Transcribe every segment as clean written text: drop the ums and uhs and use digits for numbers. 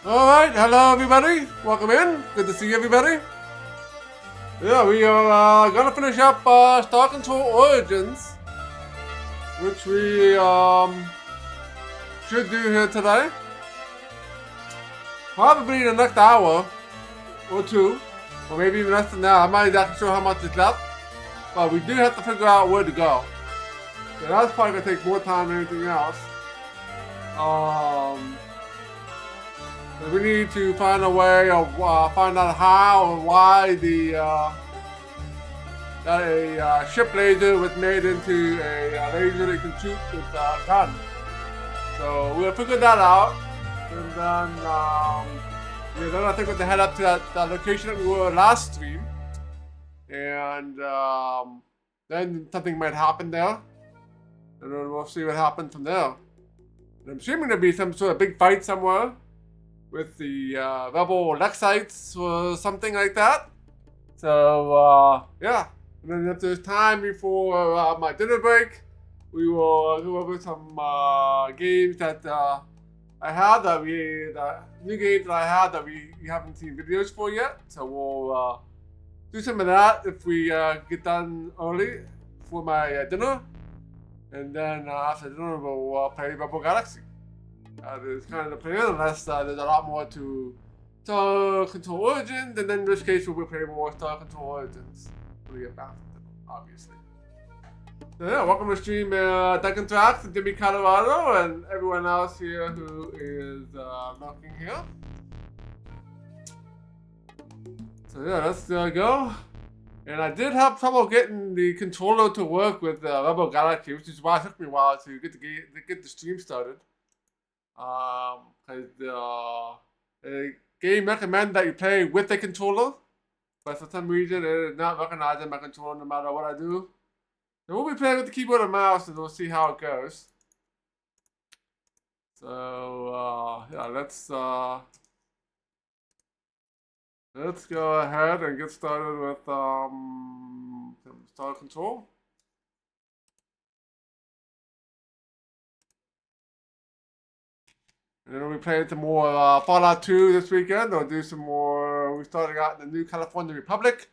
Alright, hello everybody. Welcome in. Good to see everybody. Yeah, we are gonna finish up Star Control Origins, which we should do here today. Probably in the next hour or two, or maybe even less than that. I'm not exactly sure how much is left, but we do have to figure out where to go. So that's probably gonna take more time than anything else. So we need to find a way of find out how and why that a ship laser was made into a laser that can shoot with a gun. So we'll figure that out, and then I think we'll head up to that location that we were last stream, and then something might happen there, and then we'll see what happens from there. And I'm assuming there'll be some sort of big fight somewhere with the rebel Lexites or something like that. So yeah, and then if there's time before my dinner break, we will go over some games that I have new games that I have that we haven't seen videos for yet. So we'll do some of that if we get done early for my dinner, and then after dinner we'll play Rebel Galaxy. It's kind of the plan, unless there's a lot more to Star Control Origins, and then in this case we'll play more Star Control Origins when we get back from them, obviously. So yeah, welcome to stream Duncan Tracks and Jimmy Colorado and everyone else here who is lurking here. So yeah, let's go. And I did have trouble getting the controller to work with Rebel Galaxy, which is why it took me a while to get the stream started. Because the game recommends that you play with the controller, but for some reason it is not recognizing my controller no matter what I do. So we'll be playing with the keyboard and mouse, and we'll see how it goes. So yeah, let's go ahead and get started with Star Control. And then we'll be playing some more Fallout 2 this weekend. We'll do some more. We're starting out in the New California Republic.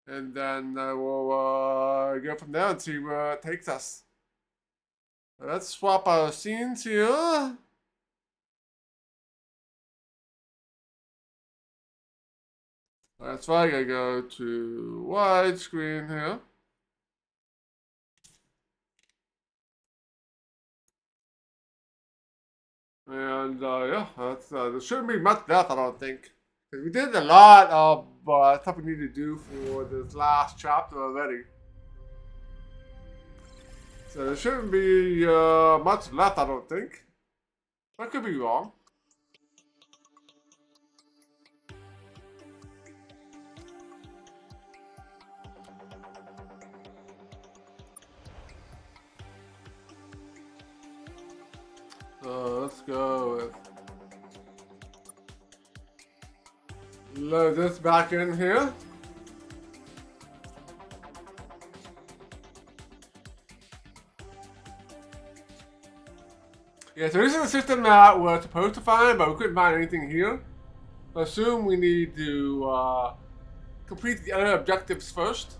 And then we'll go from there and see where it takes us. So let's swap our scenes here. That's right, I gotta go to widescreen here. And yeah, that's, there shouldn't be much left, I don't think. Because we did a lot of stuff we need to do for this last chapter already. So there shouldn't be much left, I don't think. I could be wrong. So let's go with load this back in here. Yeah, so this is a system that we're supposed to find, but we couldn't find anything here. So I assume we need to complete the other objectives first.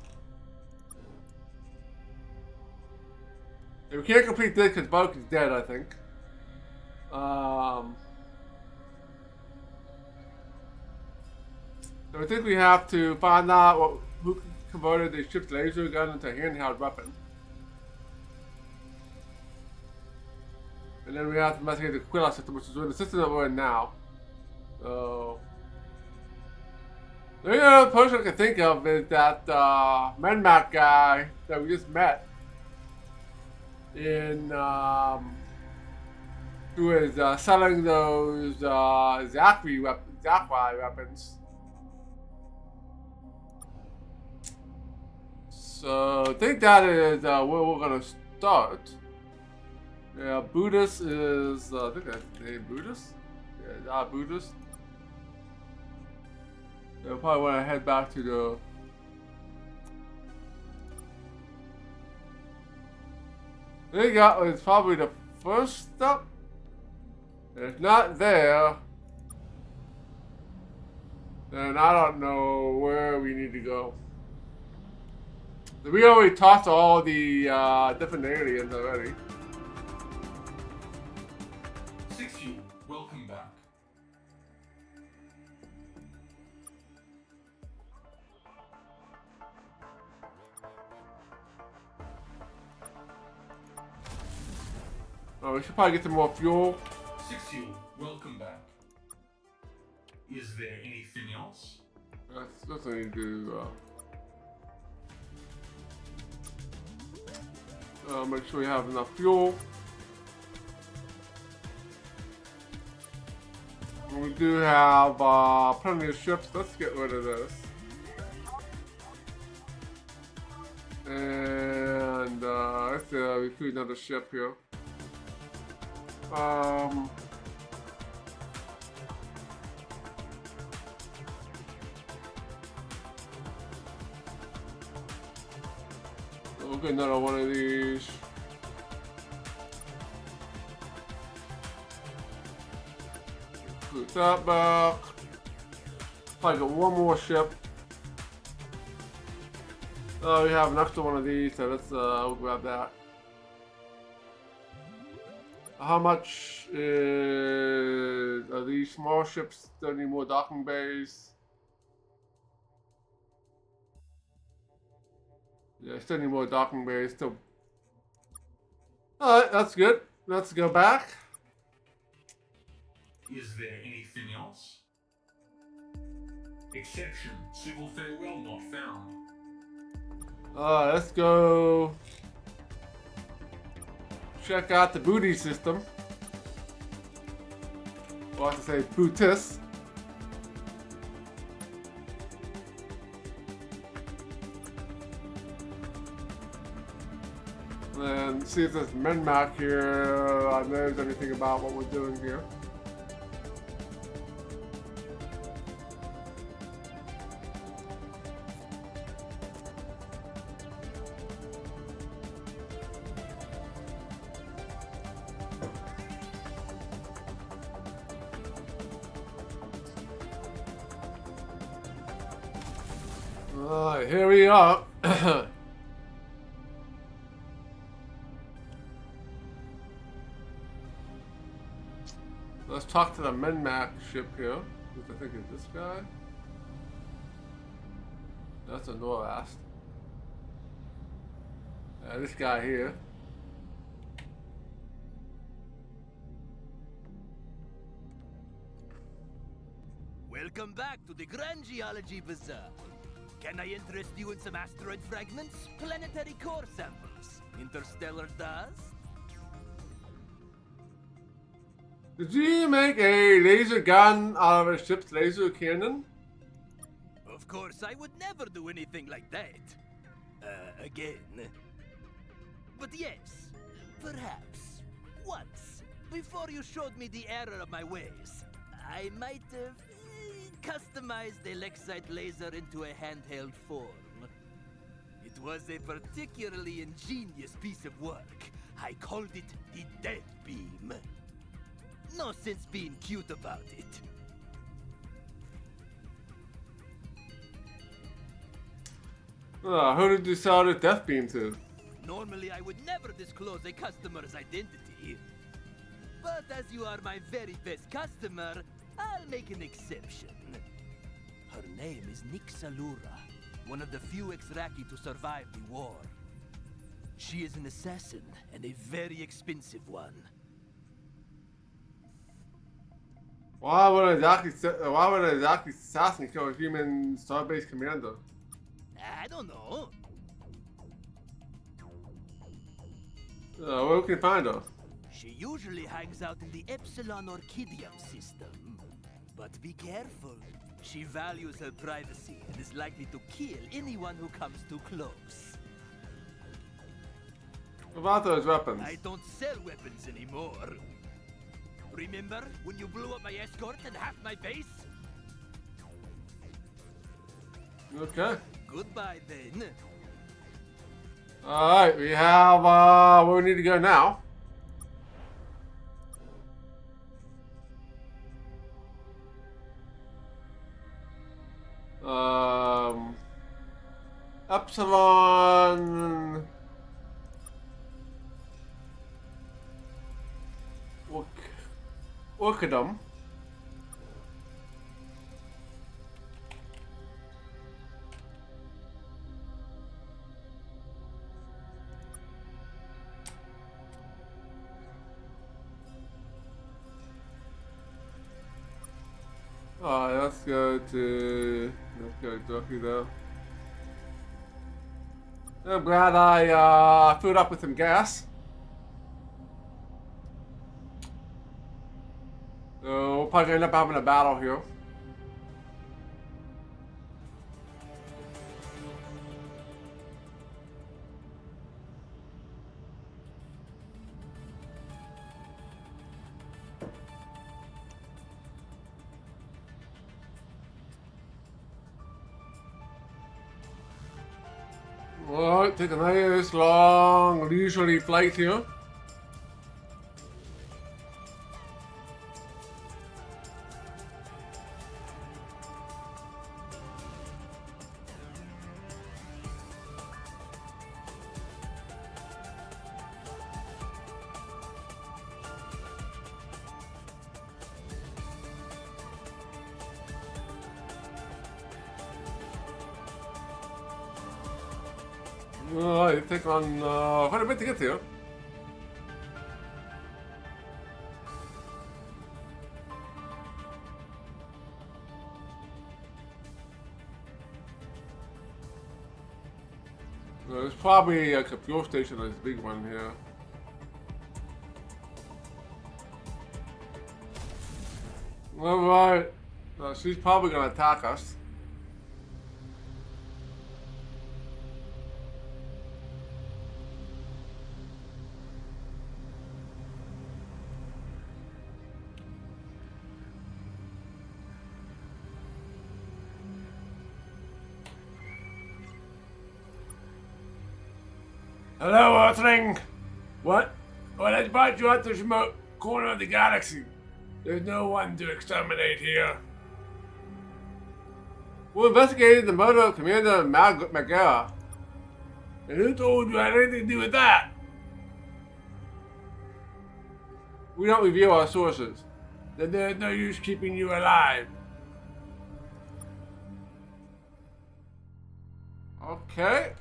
And we can't complete this because Bulk is dead, I think. So I think we have to find out who converted the ship's laser gun into a handheld weapon. And then we have to investigate the Quilla system, which is the system that we're in now. So the only other person I can think of is that Menmac guy that we just met in who is selling those Zachary weapons. So I think that is where we're gonna start. Yeah, Buddhist is I think that's the name Buddhist. Yeah, Buddhist. They'll probably want to head back to the. They got is probably the first stop. If not there, And I don't know where we need to go. We already talked to all the different aliens already. 6U, welcome back. Oh, we should probably get some more fuel. 6U, welcome back. Is there anything else? That's what we need to do. Make sure we have enough fuel. We do have plenty of ships. Let's get rid of this. And let's recruit another ship here. We'll get another one of these. Put that back. Probably got one more ship. Oh, we have an extra one of these, so let's we'll grab that. How much are these small ships? Still need more docking bays. Yeah, still need more docking bays. Still. Alright, that's good. Let's go back. Is there anything else? Exception, civil farewell not found. Let's go check out the booty system. Well, I have to say bootis. And see if there's men map here. I know there's anything about what we're doing here. Here we are. Let's talk to the Menmac ship here, which I think is this guy. That's a Norast. This guy here. Welcome back to the Grand Geology Bazaar. Can I interest you in some asteroid fragments, planetary core samples, interstellar dust? Did you make a laser gun out of a ship's laser cannon? Of course, I would never do anything like that. Again. But yes, perhaps, once, before you showed me the error of my ways, I might have customized the Lexite laser into a handheld form. It was a particularly ingenious piece of work. I called it the Death Beam. No sense being cute about it. Who did you sell the death beam to? Normally, I would never disclose a customer's identity. But as you are my very best customer, I'll make an exception. Her name is Nixalura, one of the few Exraki to survive the war. She is an assassin, and a very expensive one. Why would an Iraqi assassin kill a human starbase commander? I don't know. Where can you find her? She usually hangs out in the Epsilon Orchidium system. But be careful. She values her privacy and is likely to kill anyone who comes too close. What about those weapons? I don't sell weapons anymore. Remember when you blew up my escort and half my base? Okay. Goodbye then. Alright, we have where we need to go now. Epsilon. Orchidum. Let's go Ducky though. I'm glad I filled up with some gas. So we'll probably end up having a battle here. Alright, take a nice long leisurely flight here. Alright, take on quite a bit to get to. There's probably like a fuel station, this big one here. Alright, she's probably gonna attack us. Hello, Earthling! What? Well, I brought you out to the remote corner of the galaxy. There's no one to exterminate here. We're investigating the murder of Commander Magara. And who told you I had anything to do with that? We don't reveal our sources. Then there's no use keeping you alive. Okay.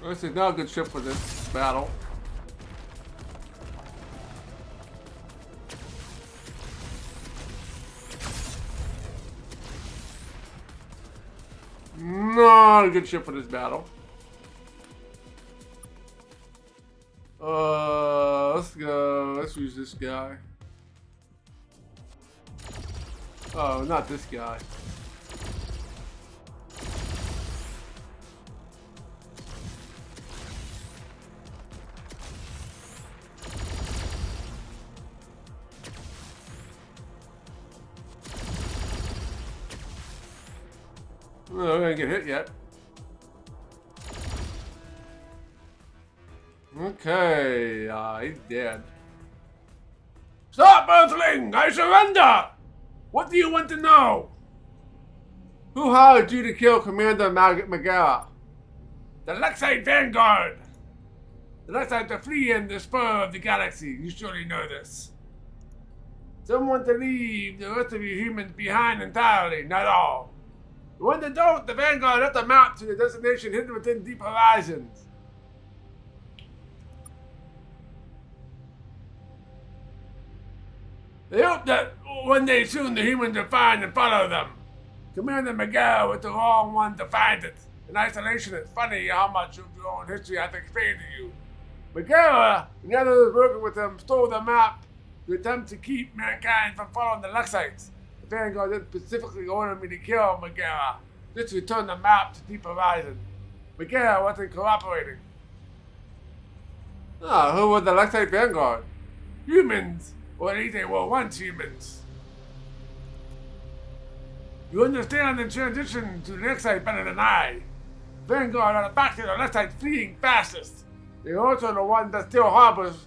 This is not a good ship for this battle. Not a good ship for this battle. Let's go. Let's use this guy. Oh, not this guy. Oh, we're gonna get hit yet. Okay, he's dead. Stop, Earthling! I surrender! What do you want to know? Who hired you to kill Commander Magara? The Luxite Vanguard! The Luxite to flee in the spur of the galaxy. You surely know this. Someone to leave the rest of you humans behind entirely, not all. When they don't, the Vanguard left a map to the destination hidden within deep horizons. They hope that one day soon the humans will find and follow them. Commander Miguel was the wrong one to find it. In isolation, it's funny how much of your own history I have to explain to you. Miguel and the others working with him stole the map to attempt to keep mankind from following the Luxites. The Vanguard didn't specifically order me to kill Megara, just to return the map to Deep Horizon. Megara wasn't cooperating. Who was the Luxite Vanguard? Humans. or at least they were once humans. You understand the transition to the next side better than I. Vanguard are the faction of the left side fleeing fastest. They're also the one that still harbors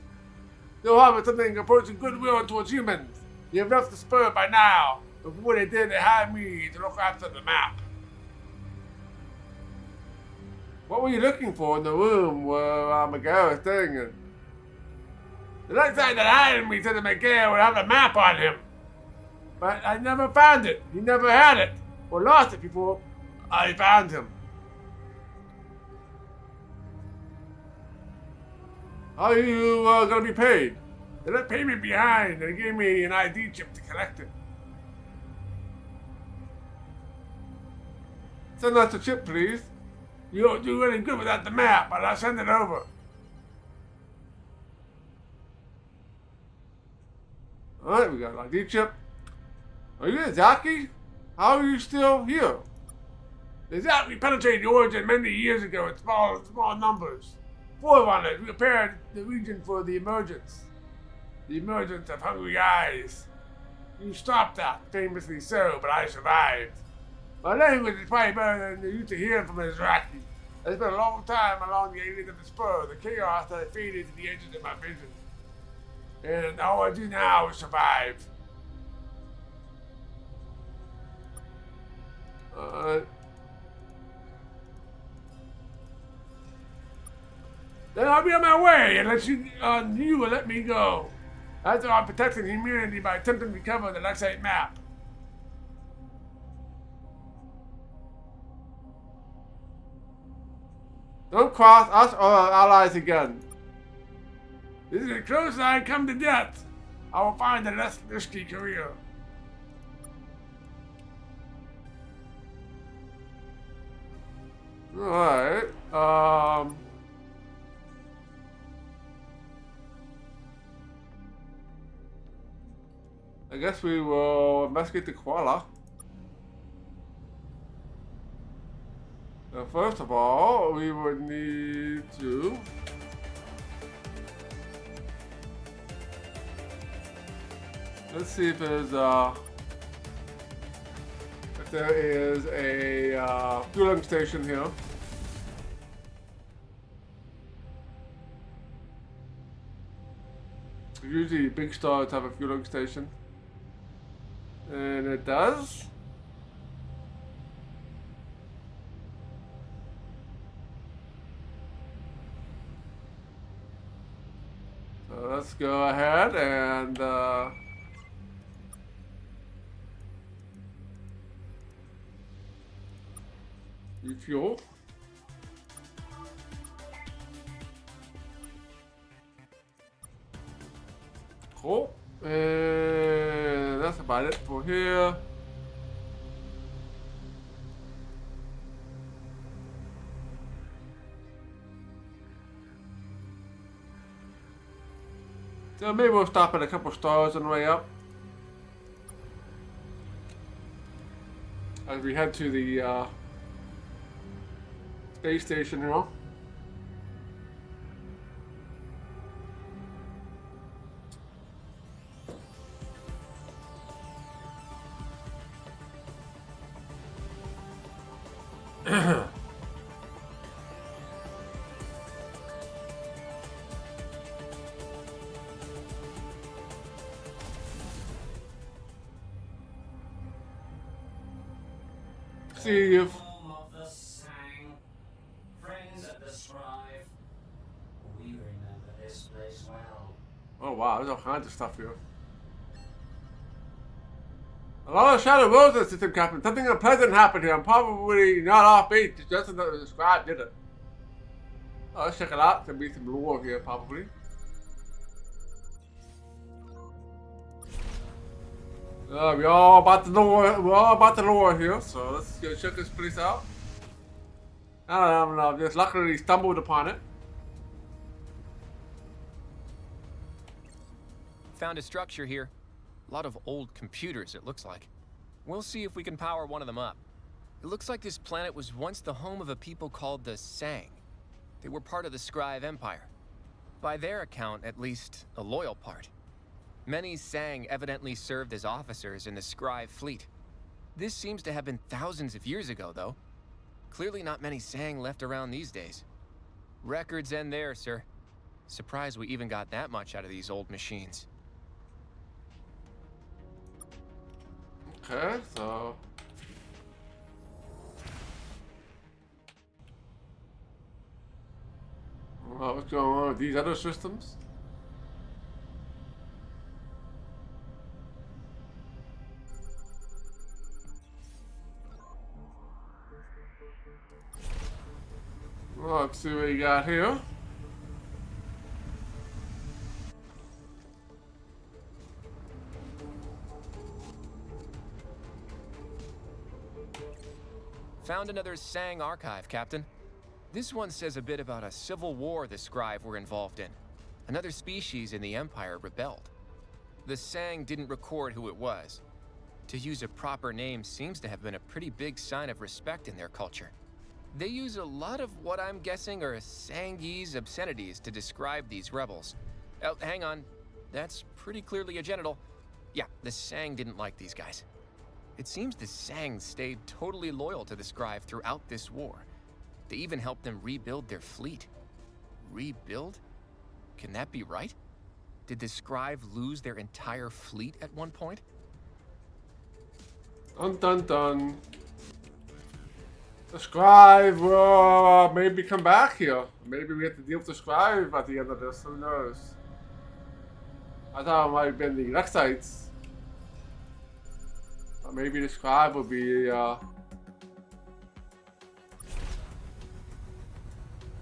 something approaching goodwill towards humans. You have left the spur by now. Before they did, they hired me to look after the map. What were you looking for in the room where Miguel was staying in? The next time that hired me said that Miguel would have a map on him. But I never found it. He never had it. Or lost it before I found him. How are you gonna be paid? They left payment behind and gave me an ID chip to collect it. Send us the chip, please. You don't do any good without the map, but I'll send it over. Alright, we got an ID chip. Are you a Zaki? How are you still here? The Zaki penetrated the origin many years ago in small numbers. Forerunners prepared the region for the emergence. The emergence of hungry eyes. You stopped that, famously so, but I survived. My language is probably better than you used to hear from a Zaki. I spent a long time along the edges of the spur, the chaos that faded to the edges of my vision. And all I do now is survive. Then I'll be on my way unless you will let me go. That's how I'm protecting humanity by attempting to recover the Lexite map. Don't cross us or our allies again. This is the closest I come to death. I will find a less risky career. Alright, I guess we will investigate the koala. Now, first of all, we would need to let's see if there is a fueling station here. Usually big stars have a fueling station. And it does. So let's go ahead and refuel. Cool. And that's about it for here. So maybe we'll stop at a couple stars on the way up. As we head to the space station here. See if Home of the Sang, friends of the Scribe. We remember this place well. oh wow, there's all kinds of stuff here. A lot of shadow roses, System Captain. Something unpleasant happened here. I'm probably not off base. Just as the scribe did it. Oh, let's check it out. There'll be some lore here, probably. We're all about the lore. We're all about the lore here. So let's go check this place out. I don't know. Just luckily stumbled upon it. Found a structure here. A lot of old computers, it looks like. We'll see if we can power one of them up. It looks like this planet was once the home of a people called the Sang. They were part of the Scribe Empire. By their account, at least, a loyal part. Many Sang evidently served as officers in the Scribe fleet. This seems to have been thousands of years ago, though. Clearly not many Sang left around these days. Records end there, sir. Surprised we even got that much out of these old machines. Okay, so... what's going on with these other systems? Well, let's see what you got here. Found another Sang archive, Captain. This one says a bit about a civil war the Scribe were involved in. Another species in the Empire rebelled. The Sang didn't record who it was. To use a proper name seems to have been a pretty big sign of respect in their culture. They use a lot of what I'm guessing are Sangese obscenities to describe these rebels. Oh, hang on. That's pretty clearly a genital. Yeah, the Sang didn't like these guys. It seems the Sang stayed totally loyal to the Scribe throughout this war. They even helped them rebuild their fleet. Rebuild? Can that be right? Did the Scribe lose their entire fleet at one point? Dun dun dun. The Scribe will maybe come back here. Maybe we have to deal with the Scribe at the end of this. Who knows? I thought it might have been the Rexites. But maybe the Scribe will be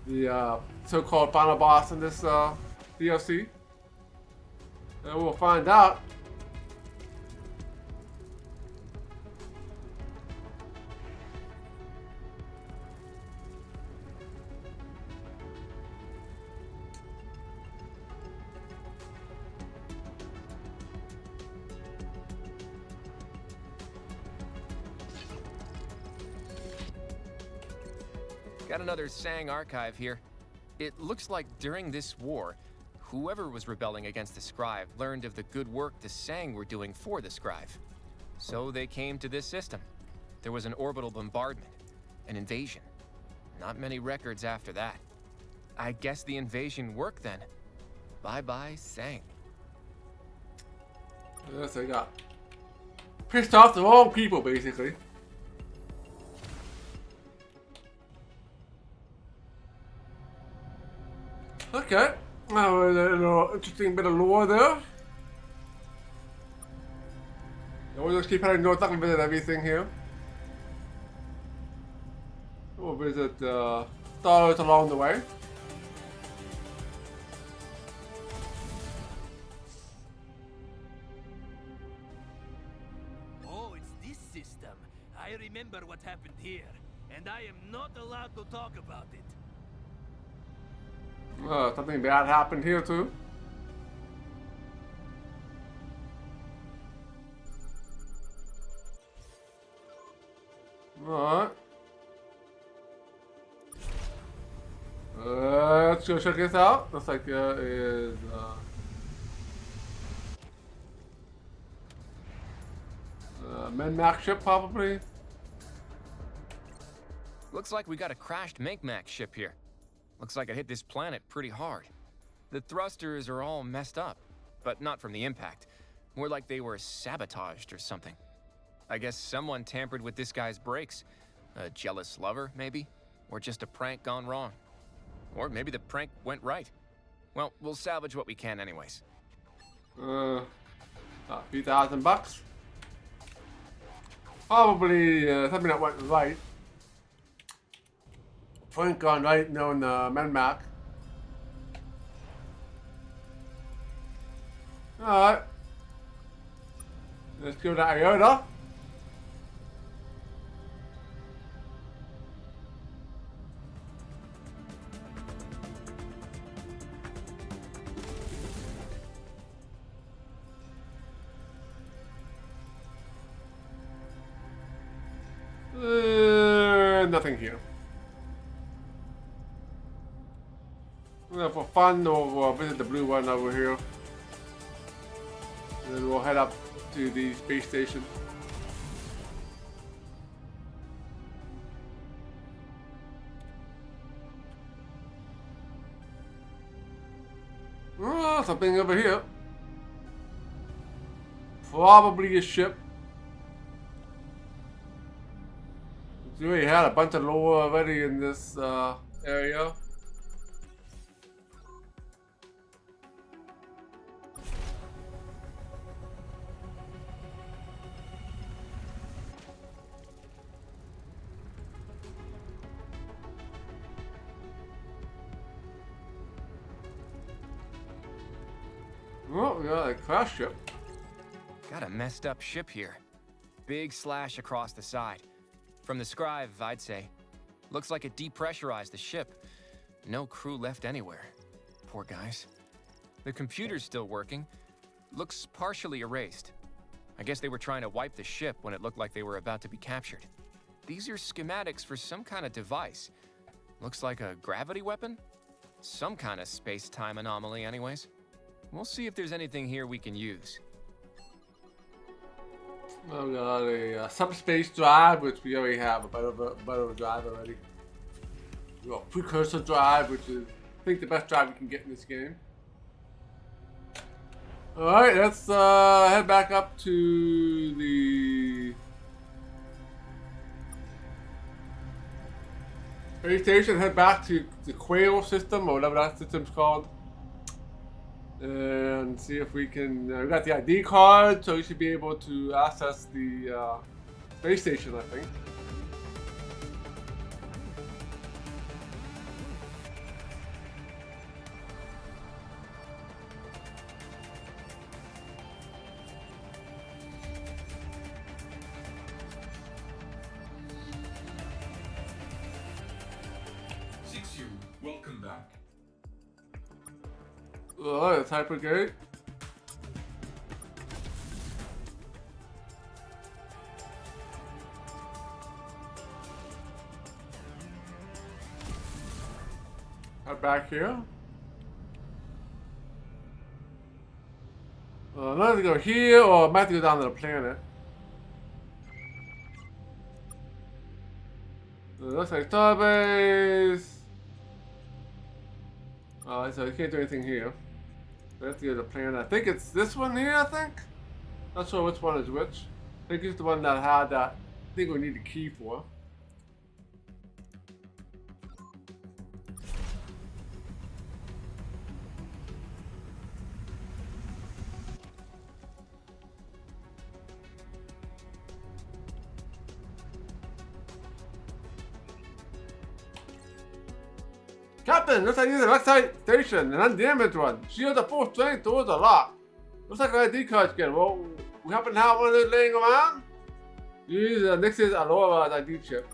the so-called final boss in this DLC. And we'll find out. Got another Sang archive here. It looks like during this war, whoever was rebelling against the Scribe learned of the good work the Sang were doing for the Scribe. So they came to this system. There was an orbital bombardment, an invasion. Not many records after that. I guess the invasion worked then. Bye-bye, Sang. Yes, they got pissed off the wrong people, basically. Okay, now a little interesting bit of lore there. We'll just keep heading north, not gonna visit everything here. We'll visit stars along the way. Oh, it's this system. I remember what happened here, and I am not allowed to talk about it. Something bad happened here too. Alright. Let's go check this out. Looks like there is Menmac ship probably. Looks like we got a crashed Mi'kmaq ship here. Looks like it hit this planet pretty hard. The thrusters are all messed up, but not from the impact. More like they were sabotaged or something. I guess someone tampered with this guy's brakes. A jealous lover, maybe? Or just a prank gone wrong. Or maybe the prank went right. Well, we'll salvage what we can anyways. A few $1,000. Probably something that went right. Prank gone right, known Menmac. Alright. Let's go to Iota. Nothing here. For fun, we'll visit the blue one over here. And then we'll head up to the space station. Oh, something over here. Probably a ship. We already had a bunch of lore already in this area. Oh, we got a crash ship. Got a messed up ship here. Big slash across the side. From the scribe, I'd say. Looks like it depressurized the ship. No crew left anywhere. Poor guys. The computer's still working. Looks partially erased. I guess they were trying to wipe the ship when it looked like they were about to be captured. These are schematics for some kind of device. Looks like a gravity weapon? Some kind of space-time anomaly anyways. We'll see if there's anything here we can use. Oh, we got a subspace drive, which we already have a better drive already. We got precursor drive, which is I think the best drive you can get in this game. Alright, let's head back up to the space station, head back to the Quail system, or whatever that system's called. And see if we can. We got the ID card, so we should be able to access the space station, I think. Welcome back. Oh, it's hypergate. Head back here. I'm going to go here, or I might have to go down to the planet. Looks like starbase. So you can't do anything here. We have to go to the planet. I think it's this one here, I think? Not sure which one is which. I think it's the one that had that. I think we need the key for. Captain, looks like you need a website station, an undamaged one. Shield at full strength towards the lock. Looks like an ID card scan. Well, we happen to have one of those laying around. Use Nix's Alora ID chip.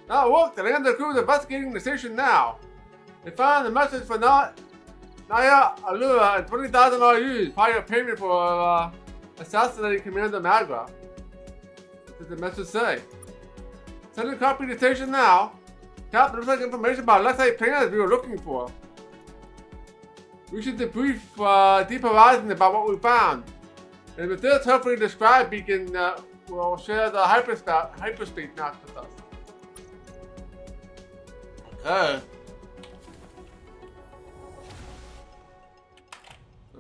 Now it worked. The land crew is investigating the station now. They found a message for Naya Alura and 20,000 RUs. Prior payment for assassinating Commander Magra. What does the message say? Send a copy to the station now. Captain, looks like information about Lexite planners we were looking for. We should debrief Deep Horizon about what we found. And with this, hopefully the scribe beacon will share the hyperspace map with us. Okay.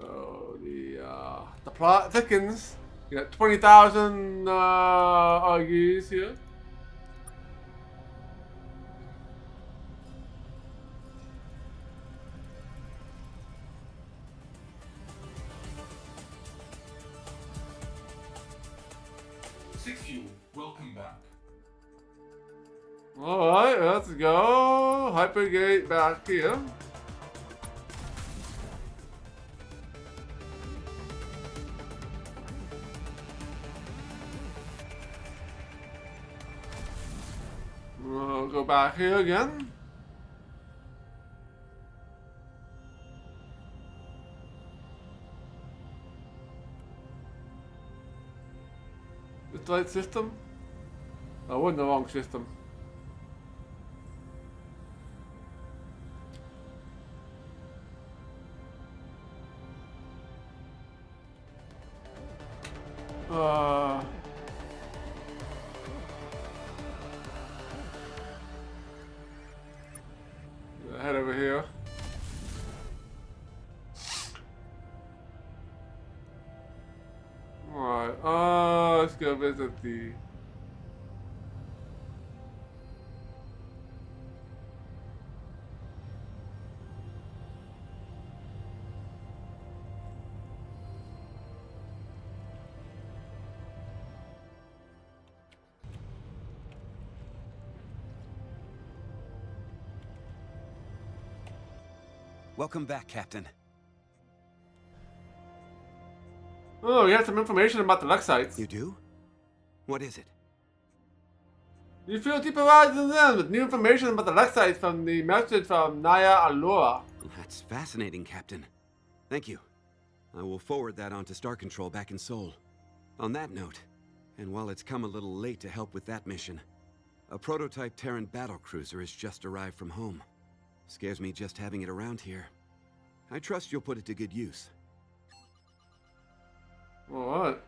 So the plot thickens. You got 20,000 RUs here. Welcome back. Alright, let's go. Hypergate back here. We'll go back here again. This light system? Oh, we're in the wrong system. Head over here. Alright, let's go visit the... Welcome back, Captain. Oh, we have some information about the Lexites. You do? What is it? You feel deeper rise in them with new information about the Lexites from the message from Naya Alora. Well, that's fascinating, Captain. Thank you. I will forward that on to Star Control back in Seoul. On that note, and while it's come a little late to help with that mission, a prototype Terran battlecruiser has just arrived from home. Scares me just having it around here. I trust you'll put it to good use. Alright.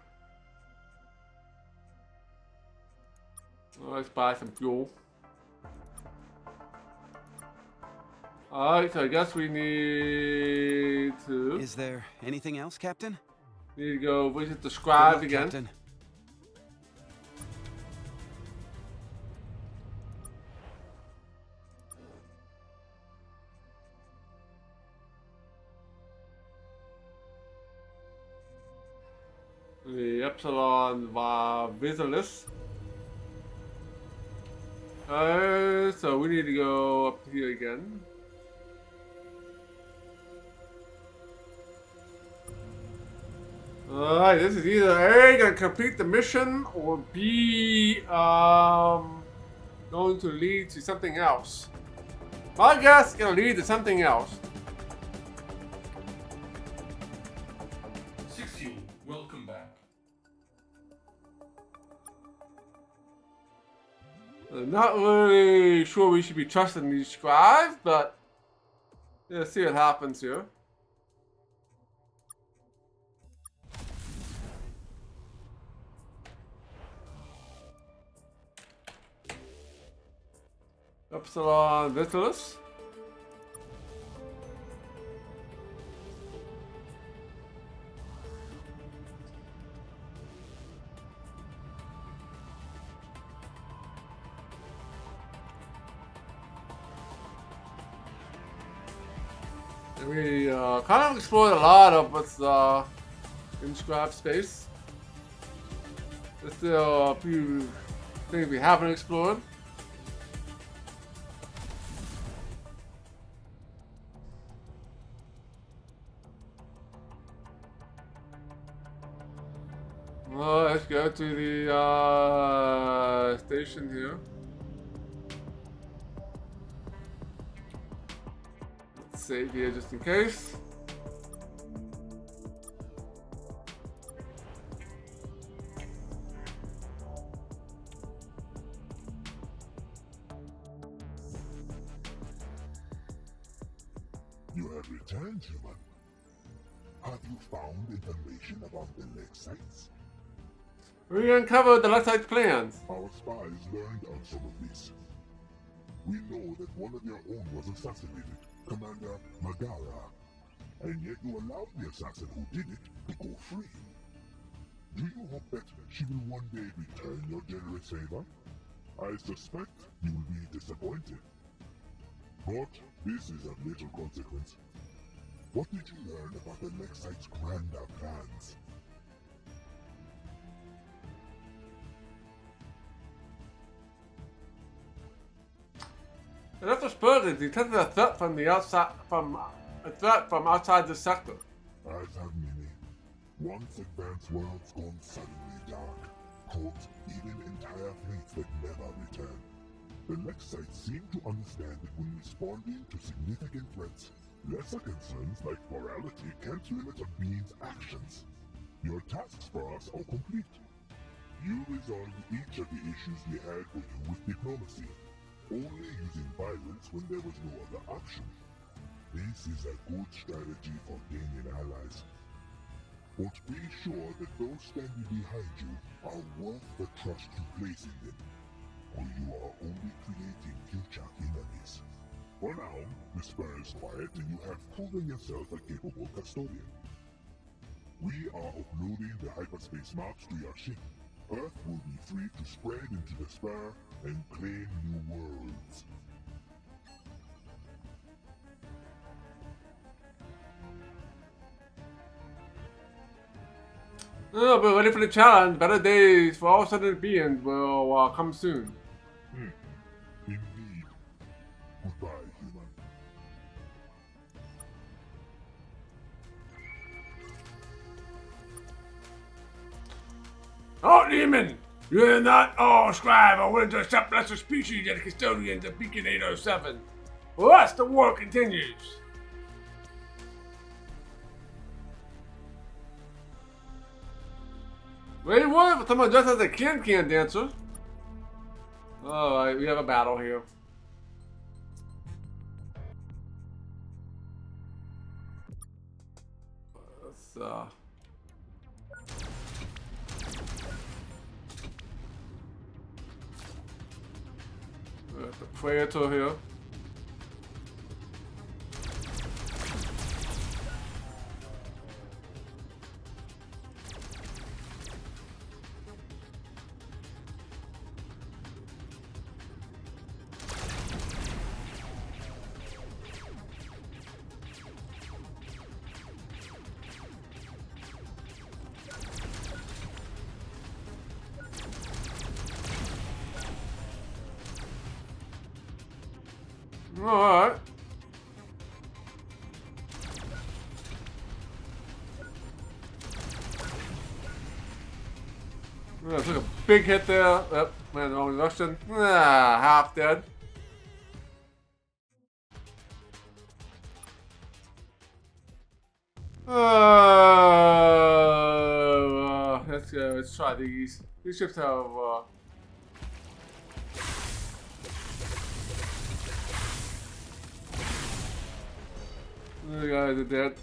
Let's buy some fuel. Alright, so I guess we need to... Is there anything else, Captain? Need to go visit the Good scribe luck, again. Captain. The Epsilon Visualis. So we need to go up here again. Alright, this is either A, gonna complete the mission, or B, going to lead to something else. My guess is gonna lead to something else. 6U, welcome back. I'm not really sure we should be trusting these scribes, but let's see what happens here. Epsilon Vitalis. And we kind of explored a lot of what's in scrap space. There's still a few things we haven't explored. Well, let's go to the station here. Let's save here just in case. You have returned, human. Have you found information about the Lexites? We uncovered the Lexite plans. Our spies learned of some of this. We know that one of your own was assassinated, Commander Magara. And yet you allowed the assassin who did it to go free. Do you hope that she will one day return your generous favor? I suspect you will be disappointed. But this is of little consequence. What did you learn about the Lexites' grander plans? And after Spurgeon detected a threat from the outside, from outside the sector. As have many. Once advanced worlds gone suddenly dark, caught even entire fleets that never return. The Lexites seem to understand that when responding to significant threats, lesser concerns like morality can't limit a being's actions. Your tasks for us are complete. You resolved each of the issues we had for you with diplomacy, only using violence when there was no other option. This is a good strategy for gaining allies. But be sure that those standing behind you are worth the trust you place in them, or you are only creating future enemies. For now, the spur is quiet and you have proven yourself a capable custodian. We are uploading the hyperspace maps to your ship. Earth will be free to spread into the spur and claim new worlds. Oh, but ready for the challenge. Better days for all sentient beings will come soon. Indeed. Goodbye, human. Oh, demon! You're not all scribe or willing to accept lesser species as custodians of Beacon 807. Well, thus the war continues. Wait, what? Someone dressed as a can dancer. Alright, we have a battle here. Let's, we got the Praetor here. Alright. Yeah, took a big hit there. Yep, man, only Russian. Ah, half dead. Let's go. Let's try these. These ships have. The guys are dead.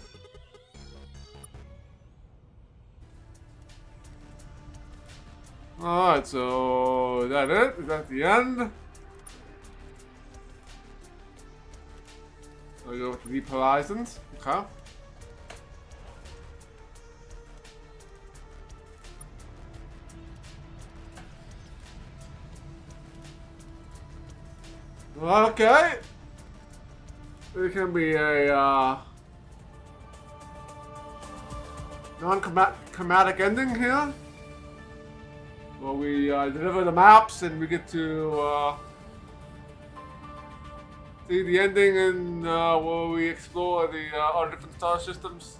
Alright, so is that it? Is that the end? So we go to Deep Horizons. Okay. Okay. It can be a non-chromatic ending here. Where we deliver the maps and we get to see the ending and where we explore the other different star systems.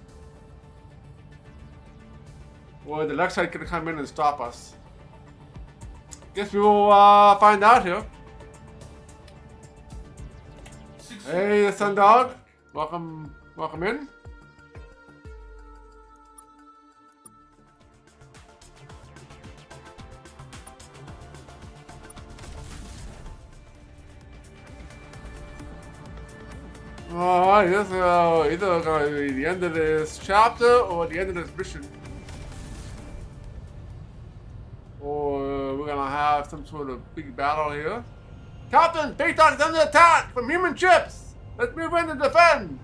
Or the Lexite can come in and stop us. Guess we will find out here. Hey, the Sun Dog. Welcome in. Alright, this is either going to be the end of this chapter or the end of this mission. Or we're going to have some sort of big battle here. Captain, Baytox is under attack from human ships! Let's move in to defend!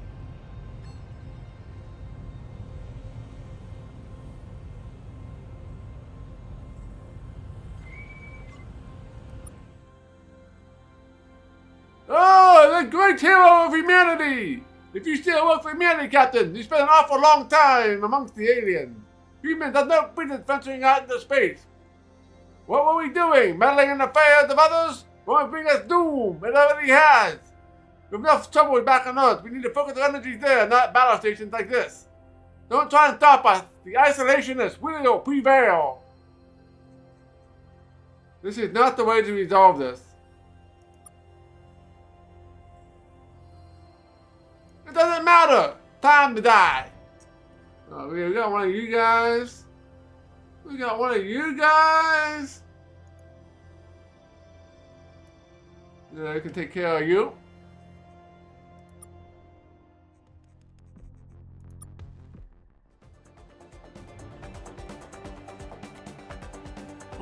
Oh, the great hero of humanity! If you still work for humanity, Captain, you spent an awful long time amongst the aliens. Humans have no business venturing out into space. What were we doing? Meddling in the affairs of others? Won't bring us doom. It already has. We have enough trouble back on Earth. We need to focus our energies there, not battle stations like this. Don't try and stop us. The isolationists will prevail. This is not the way to resolve this. It doesn't matter. Time to die. We got one of you guys. We got one of you guys. Yeah, I can take care of you.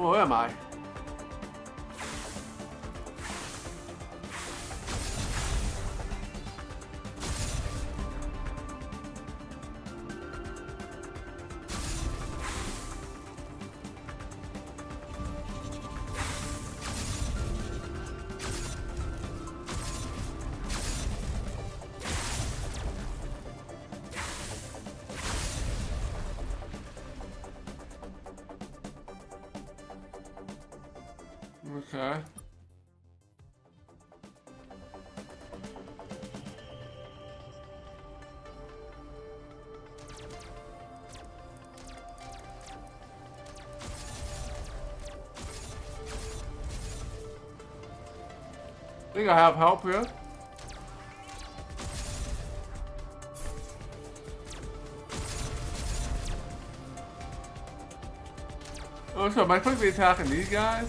Oh, where am I? Okay. I think I have help here. Oh, so am I supposed to be attacking these guys?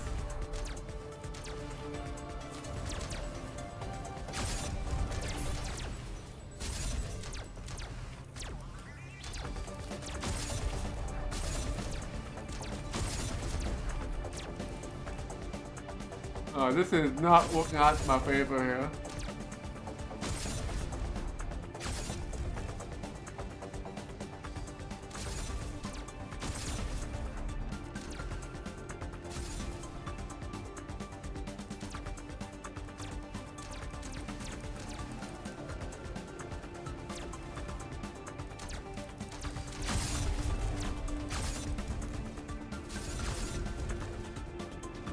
Oh, this is not working out in my favor here.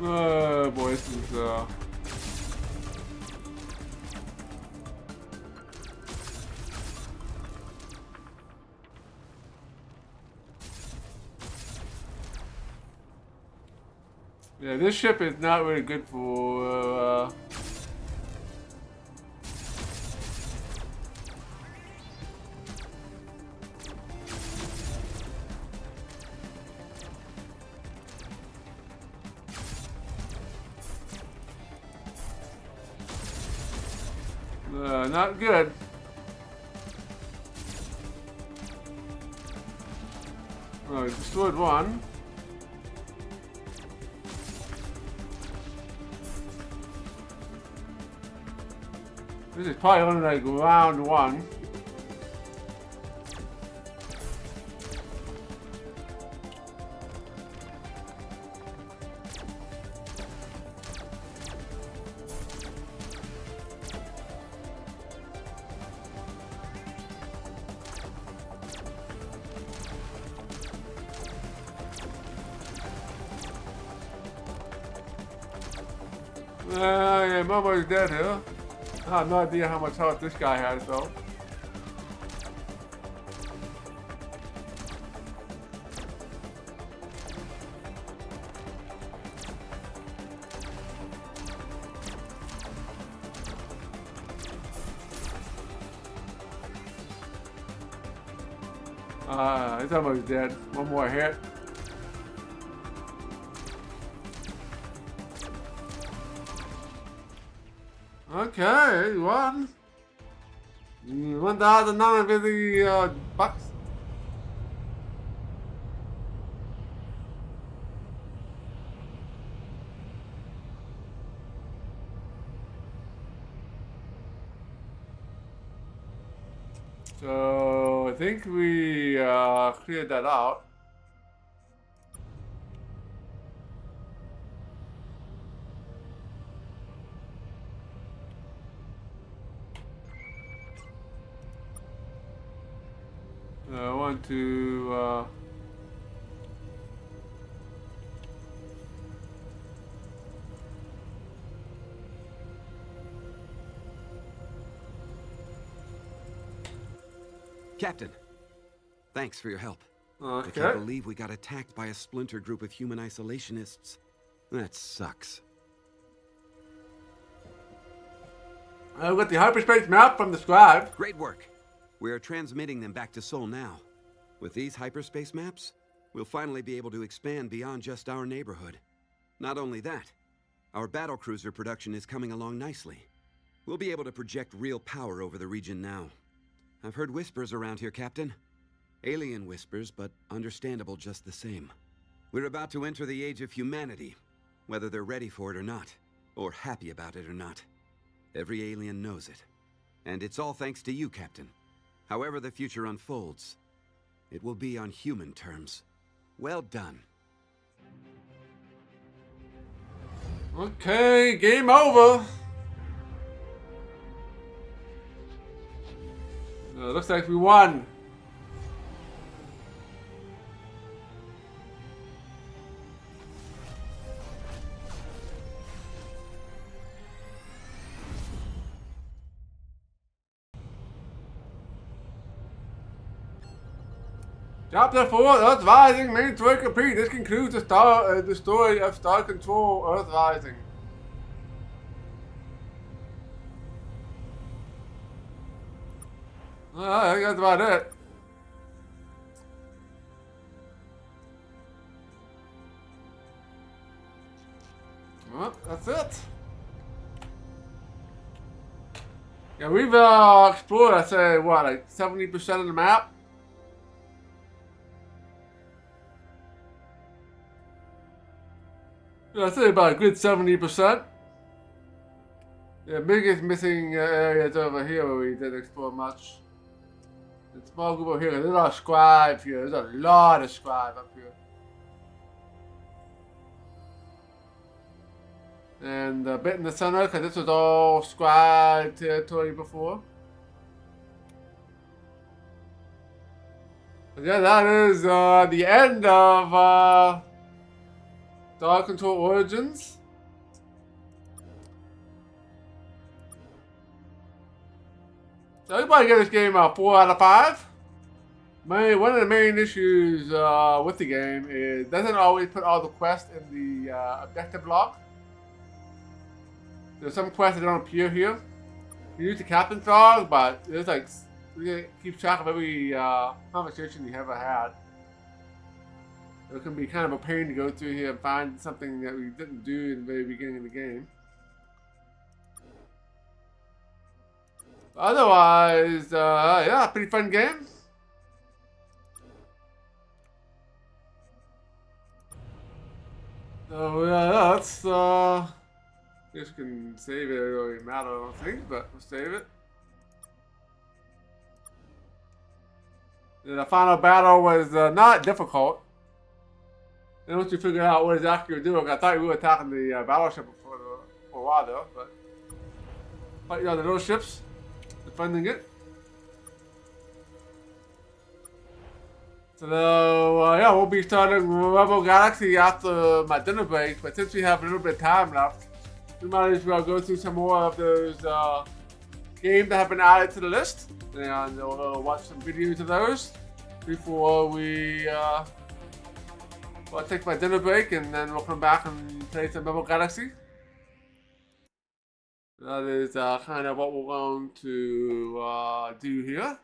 Oh boy, this is yeah, this ship is not really good for not good. Oh, I destroyed one. This is probably only like round one. Yeah, I'm almost dead here. I have no idea how much health this guy has, though. He's almost dead. One more hit. Okay, won. 1,950 bucks. So I think we cleared that out. I want to Captain, thanks for your help. I okay. can't believe we got attacked by a splinter group of human isolationists. That sucks. I got the hyperspace map from the scribe. Great work. We are transmitting them back to Sol now. With these hyperspace maps, we'll finally be able to expand beyond just our neighborhood. Not only that, our battlecruiser production is coming along nicely. We'll be able to project real power over the region now. I've heard whispers around here, Captain. Alien whispers, but understandable just the same. We're about to enter the age of humanity, whether they're ready for it or not, or happy about it or not. Every alien knows it. And it's all thanks to you, Captain. However the future unfolds, it will be on human terms. Well done. Okay, game over. Looks like we won. Chapter 4, Earth Rising, main story complete. This concludes the story of Star Control, Earth Rising. I think that's about it. Well, that's it. Yeah, we've explored, I'd say, what, like 70% of the map? I'd say about a good 70%. The biggest missing areas over here where we didn't explore much. The small group over here, there's a lot of scribe here. There's a lot of scribe up here. And a bit in the center, because this was all scribe territory before. But yeah, that is the end of Star Control Origins. So everybody give this game a 4 out of 5. One of the main issues with the game is it doesn't always put all the quests in the objective log. There's some quests that don't appear here. You use the captain's log, but there's like it keeps track of every conversation you ever had. It can be kind of a pain to go through here and find something that we didn't do in the very beginning of the game. Otherwise, yeah, pretty fun game. So yeah, that's I guess we can save it. It doesn't really matter, I don't think, but we'll save it. The final battle was not difficult. And once you figure out what exactly you're doing, I thought we were attacking the battleship for a while though, but fighting on the little ships, defending it. So yeah, we'll be starting Rebel Galaxy after my dinner break, but since we have a little bit of time left, we might as well go through some more of those games that have been added to the list, and we'll watch some videos of those before we well, I'll take my dinner break, and then we'll come back and play some Rebel Galaxy. That is kind of what we're going to do here.